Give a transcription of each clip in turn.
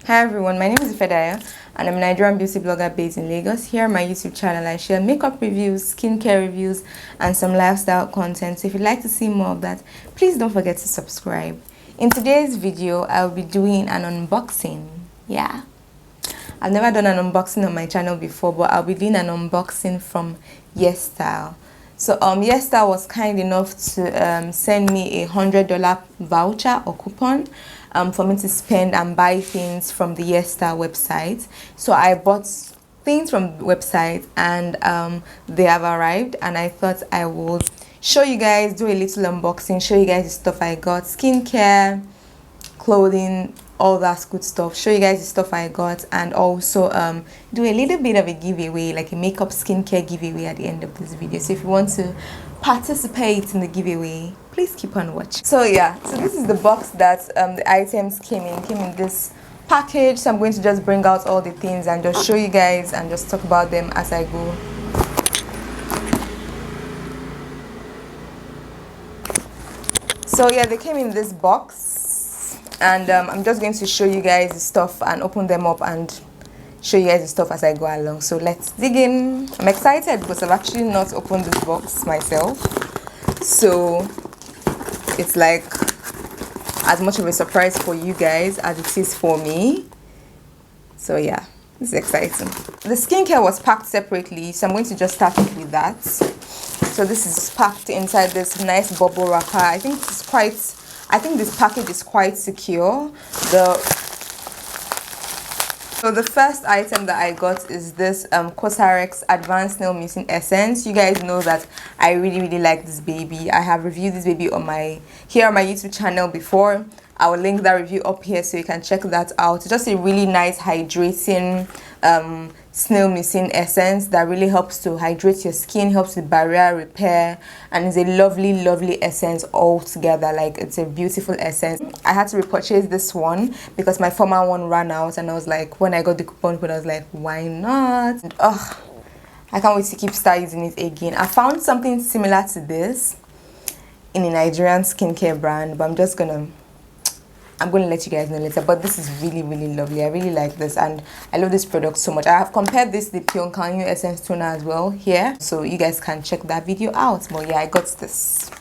Hi everyone, my name is Ifedayo and I'm a Nigerian beauty blogger based in Lagos. Here on my YouTube channel I share makeup reviews, skincare reviews and some lifestyle content. So if you'd like to see more of that, please don't forget to subscribe. In today's video, I'll be doing an unboxing. Yeah. I've never done an unboxing on my channel before, but I'll be doing an unboxing from YESSTYLE. So YESSTYLE was kind enough to send me a $100 voucher or coupon for me to spend and buy things from the YESSTYLE website. So I bought things from the website and they have arrived, and I thought I would show you guys, do a little unboxing, show you guys the stuff I got, skincare, clothing, all that good stuff, show you guys the stuff I got, and also do a little bit of a giveaway, like a makeup skincare giveaway at the end of this video. So if you want to participate in the giveaway, please keep on watching. So yeah, so this is the box that the items came in this package. So I'm going to just bring out all the things and just show you guys and just talk about them as I go. So yeah, they came in this box, and I'm just going to show you guys the stuff and open them up and show you guys the stuff as I go along. So let's dig in. I'm excited because I've actually not opened this box myself, so it's like as much of a surprise for you guys as it is for me. So yeah, this is exciting. The skincare was packed separately, so I'm going to just start with that. So this is packed inside this nice bubble wrapper. I think this package is quite secure. So the first item that I got is this Cosrx Advanced Nail Missing Essence. You guys know that I really like this baby. I have reviewed this baby on my YouTube channel before. I will link that review up here so you can check that out. It's just a really nice hydrating snail missing essence that really helps to hydrate your skin, helps with barrier repair, and it's a lovely essence altogether. Like, it's a beautiful essence. I had to repurchase this one because my former one ran out, and I was like, when I got the coupon code, I was like, why not? And, I can't wait to start using it again. I found something similar to this in a Nigerian skincare brand, but I'm going to let you guys know later. But this is really lovely. I really like this, and I love this product so much. I have compared this to the Pyeongkanyu Essence Toner as well here, so you guys can check that video out. But yeah, I got this.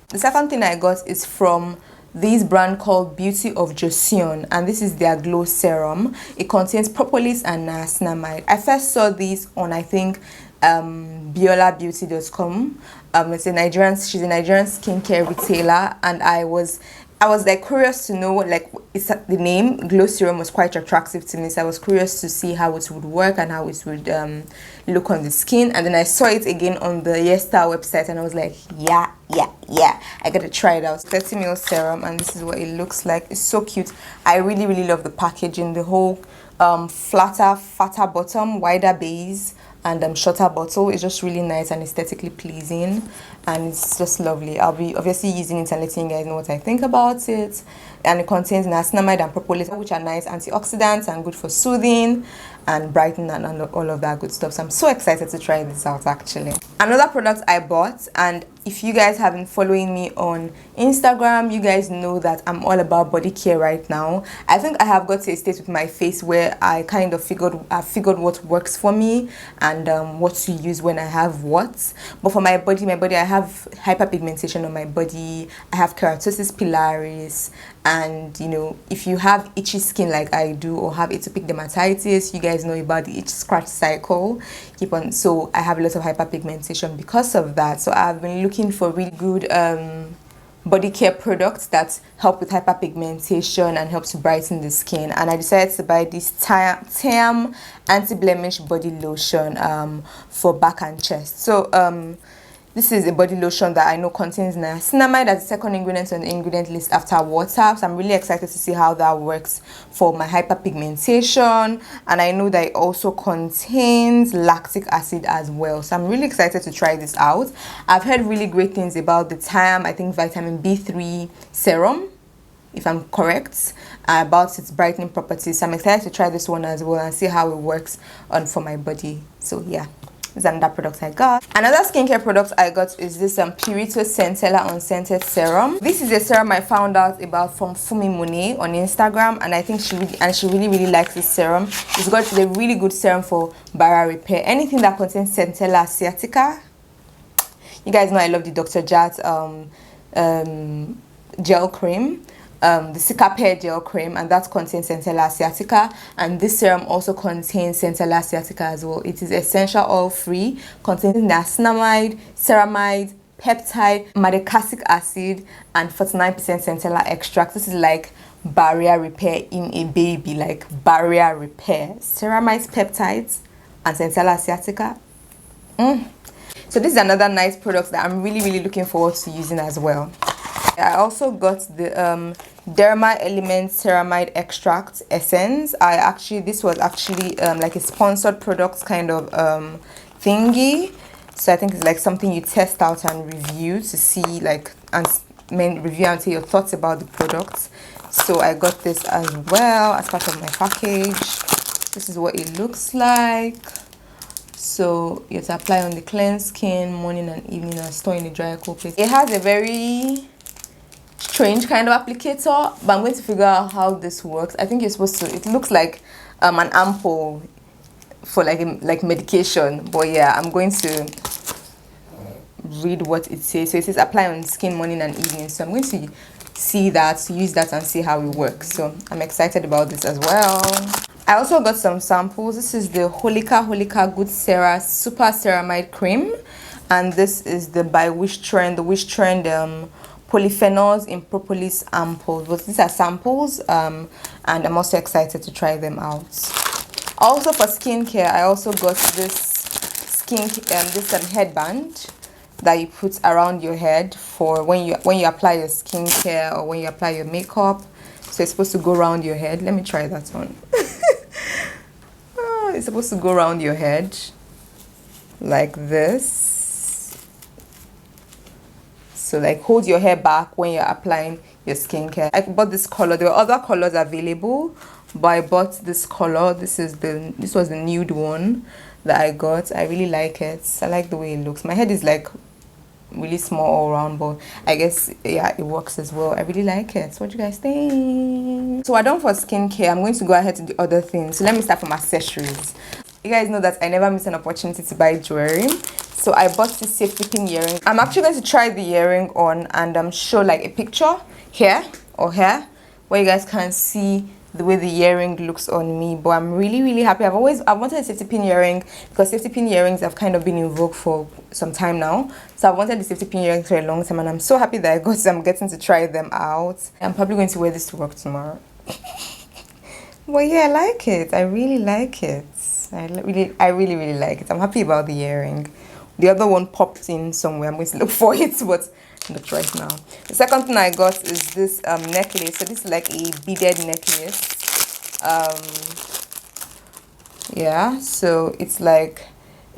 The second thing I got is from this brand called Beauty of Joseon, and this is their glow serum. It contains propolis and niacinamide. I first saw this on, I think, biolabeauty.com. She's a Nigerian skincare retailer, and I was like curious to know, like, the name glow serum was quite attractive to me, so I was curious to see how it would work and how it would look on the skin. And then I saw it again on the YESSTYLE website, and I was like, yeah, I gotta try it out. 30 ml serum, and this is what it looks like. It's so cute. I really love the packaging, the whole fatter bottom, wider base, and shorter bottle. It's just really nice and aesthetically pleasing, and it's just lovely. I'll be obviously using it and letting you guys know what I think about it. And it contains niacinamide and propolis, which are nice antioxidants and good for soothing and brightening and all of that good stuff. So I'm so excited to try this out actually. Another product I bought, and if you guys have been following me on Instagram, you guys know that I'm all about body care right now. I think I have got to a state with my face where I kind of figured what works for me and what to use when I have what. But for my body, I have hyperpigmentation on my body. I have keratosis pilaris, and you know, if you have itchy skin like I do, or have atopic dermatitis, you guys know about the itch scratch cycle. So I have a lot of hyperpigmentation because of that. So I've been looking for really good body care products that help with hyperpigmentation and help to brighten the skin, and I decided to buy this Tam anti-blemish body lotion for back and chest. So this is a body lotion that I know contains niacinamide as the second ingredient on the ingredient list after water. So I'm really excited to see how that works for my hyperpigmentation. And I know that it also contains lactic acid as well. So I'm really excited to try this out. I've heard really great things about the Tam, I think, vitamin B3 serum, if I'm correct, about its brightening properties. So I'm excited to try this one as well and see how it works for my body. So yeah. This is another product I got. Another skincare product I got is this Purito Centella Unscented Serum. This is a serum I found out about from Fumi Monet on Instagram, and I think she really likes this serum. It's got a really good serum for barrier repair. Anything that contains Centella asiatica. You guys know I love the Dr. Jart gel cream. The Cicapair gel cream, and that contains Centella asiatica, and this serum also contains Centella asiatica as well. It is essential oil free, contains niacinamide, ceramide, peptide, madecasic acid, and 49% Centella extract. This is like barrier repair in a baby, like barrier repair. Ceramides, peptides, and Centella asiatica. So this is another nice product that I'm really looking forward to using as well. I also got the Derma Element Ceramide Extract Essence. This was actually like a sponsored product kind of thingy. So I think it's like something you test out and review to see like review and tell your thoughts about the products. So I got this as well as part of my package. This is what it looks like. So you have to apply on the cleansed skin morning and evening and store in a dry cool place. It has a very strange kind of applicator, but I'm going to figure out how this works. I think you're supposed to, it looks like an ampoule for like medication, but yeah, I'm going to read what it says. So it says apply on skin morning and evening, so I'm going to use that and see how it works. So I'm excited about this as well. I also got some samples. This is the Holika Good Sera Super Ceramide Cream, and this is the by Wish Trend, the Wish Trend polyphenols in propolis ampoules. But these are samples, and I'm also excited to try them out. Also for skincare, I also got this headband that you put around your head for when you apply your skincare or when you apply your makeup. So it's supposed to go around your head. Let me try that on. It's supposed to go around your head like this. So like hold your hair back when you're applying your skincare. I bought this color. There were other colors available, but I bought this color. This was the nude one that I got. I really like it. I like the way it looks. My head is like really small all around, but I guess yeah, it works as well. I really like it. So what do you guys think? So we're done for skincare. I'm going to go ahead to the other things. So let me start from accessories. You guys know that I never miss an opportunity to buy jewelry, so I bought this safety pin earring. I'm actually going to try the earring on and show like a picture here where you guys can see the way the earring looks on me. But I'm really happy. I've wanted a safety pin earring because safety pin earrings have kind of been in vogue for some time now. So I wanted the safety pin earrings for a long time, and I'm so happy that I'm getting to try them out. I'm probably going to wear this to work tomorrow. Well, yeah, I like it. I really like it. I really like it. I'm happy about the earring. The other one popped in somewhere. I'm going to look for it, but not right now. The second thing I got is this necklace. So this is like a beaded necklace. Yeah, so it's like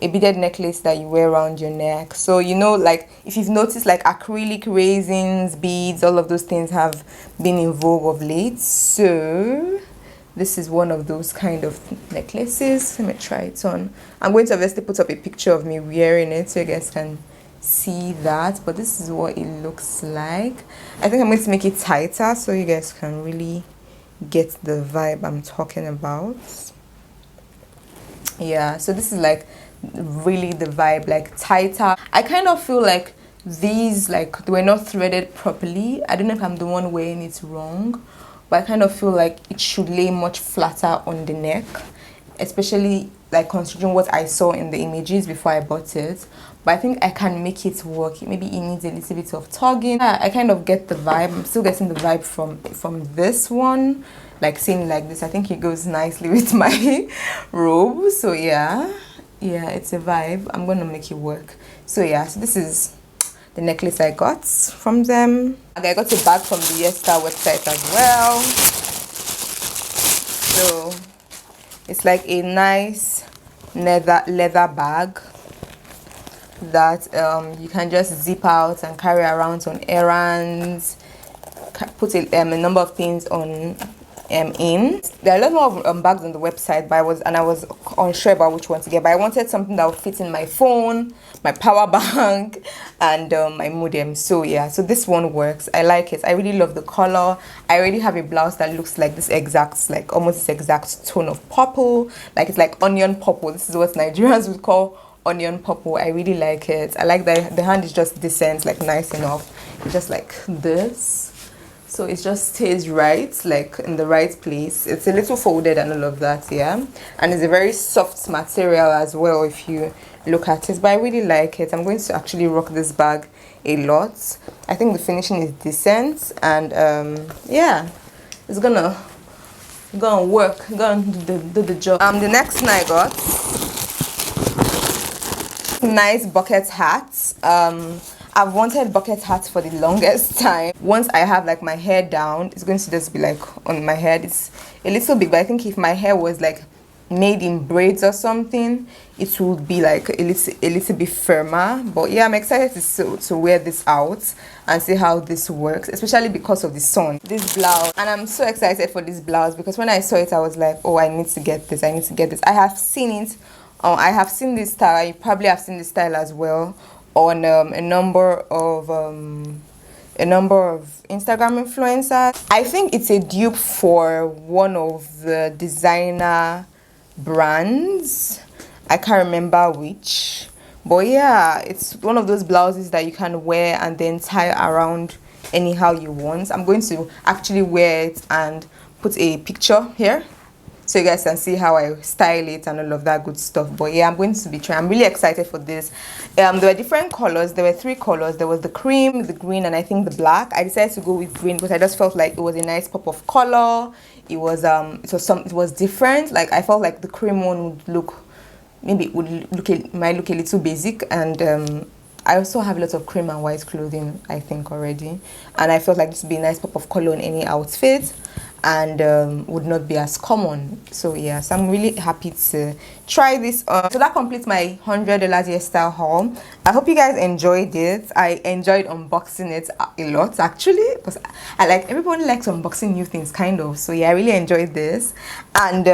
a beaded necklace that you wear around your neck. So you know, like if you've noticed, like acrylic raisins, beads, all of those things have been in vogue of late. So this is one of those kind of necklaces. Let me try it on. I'm going to obviously put up a picture of me wearing it so you guys can see that, but this is what it looks like. I think I'm going to make it tighter so you guys can really get the vibe I'm talking about. Yeah, so this is like really the vibe, like tighter. I kind of feel like these, like they were not threaded properly. I don't know if I'm the one wearing it wrong, but I kind of feel like it should lay much flatter on the neck, especially like considering what I saw in the images before I bought it. But I think I can make it work. Maybe it needs a little bit of tugging. Yeah, I kind of get the vibe. I'm still getting the vibe from this one, like seeing like this. I think it goes nicely with my robe. So yeah, it's a vibe. I'm gonna make it work. So yeah, so this is the necklace I got from them. Okay, I got a bag from the YESSTYLE website as well. So it's like a nice leather bag that you can just zip out and carry around on errands, put a number of things on in. There are a lot more bags on the website, but I was unsure about which one to get, but I wanted something that would fit in my phone, my power bank, and my modem. So yeah, so this one works. I like it. I really love the color. I already have a blouse that looks like this exact, like almost this exact tone of purple, like it's like onion purple. This is what Nigerians would call onion purple. I really like it. I like that the hand is just decent, like nice enough. It's just like this, so it just stays right, like in the right place. It's a little folded and all of that, yeah, and it's a very soft material as well if you look at it, but I really like it. I'm going to actually rock this bag a lot. I think the finishing is decent, and yeah, it's gonna work, gonna do the job. The next thing I got, nice bucket hats. I've wanted bucket hats for the longest time. Once I have like my hair down, it's going to just be like on my head. It's a little big, but I think if my hair was like made in braids or something, it would be like a little bit firmer. But yeah, I'm excited to wear this out and see how this works, especially because of the sun. This blouse, and I'm so excited for this blouse because when I saw it, I was like, oh, I need to get this. I have seen it. I have seen this style. You probably have seen this style as well on a number of Instagram influencers. I think it's a dupe for one of the designer brands. I can't remember which, but yeah, it's one of those blouses that you can wear and then tie around anyhow you want. I'm going to actually wear it and put a picture here so you guys can see how I style it and all of that good stuff. But yeah, I'm going to be trying. I'm really excited for this. There were different colors. There were 3 colors. There was the cream, the green, and I think the black. I decided to go with green because I just felt like it was a nice pop of color. It was different. Like I felt like the cream one would look, maybe it would might look a little basic, and I also have a lot of cream and white clothing, I think, already, and I felt like this would be a nice pop of color on any outfit, and would not be as common. So yeah, so I'm really happy to try this on. So that completes my $100 YESSTYLE haul. I hope you guys enjoyed it. I enjoyed unboxing it a lot, actually, because I like, everyone likes unboxing new things, kind of. So yeah, I really enjoyed this, and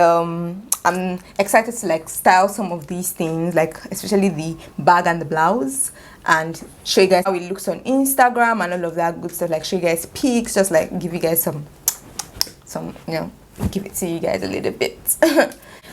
I'm excited to like style some of these things, like especially the bag and the blouse, and show you guys how it looks on Instagram and all of that good stuff. Like show you guys pics, just like give you guys some, you know, give it to you guys a little bit.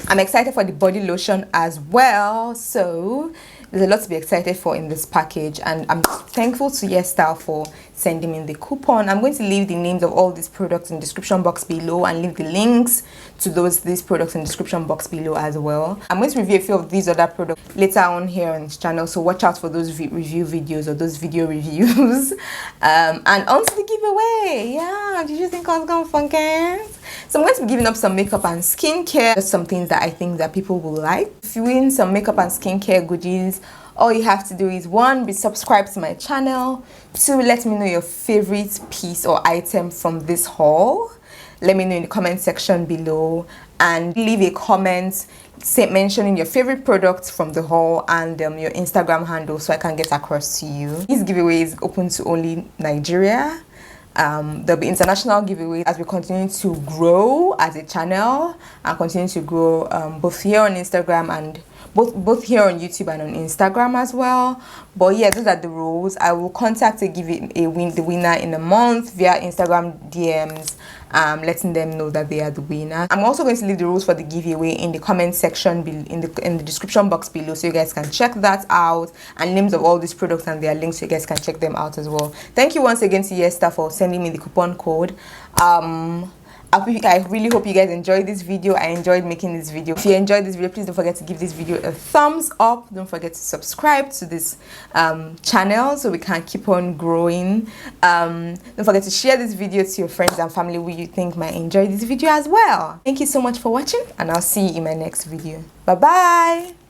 I'm excited for the body lotion as well, so there's a lot to be excited for in this package, and I'm thankful to YESSTYLE for sending me the coupon. I'm going to leave the names of all these products in the description box below and leave the links to these products in the description box below as well. I'm going to review a few of these other products later on here on this channel, so watch out for those review videos or those video reviews. And on to the giveaway. Yeah, did you think I was going to forget? So I'm going to be giving up some makeup and skincare, just some things that I think that people will like. If you win some makeup and skincare goodies, all you have to do is 1, be subscribed to my channel. 2, let me know your favorite piece or item from this haul. Let me know in the comment section below, and leave a comment mentioning your favorite products from the haul and your Instagram handle so I can get across to you. This giveaway is open to only Nigeria. There'll be international giveaways as we continue to grow as a channel and continue to grow both here on Instagram and both here on YouTube and on Instagram as well. But yeah, those are the rules. I will contact the winner in a month via Instagram DMs, letting them know that they are the winner. I'm also going to leave the rules for the giveaway in the comment section in the description box below, so you guys can check that out, and names of all these products and their links so you guys can check them out as well. Thank you once again to YESSTYLE for sending me the coupon code. I really hope you guys enjoyed this video. I enjoyed making this video. If you enjoyed this video, please don't forget to give this video a thumbs up. Don't forget to subscribe to this channel so we can keep on growing. Don't forget to share this video to your friends and family who you think might enjoy this video as well. Thank you so much for watching, and I'll see you in my next video. Bye bye.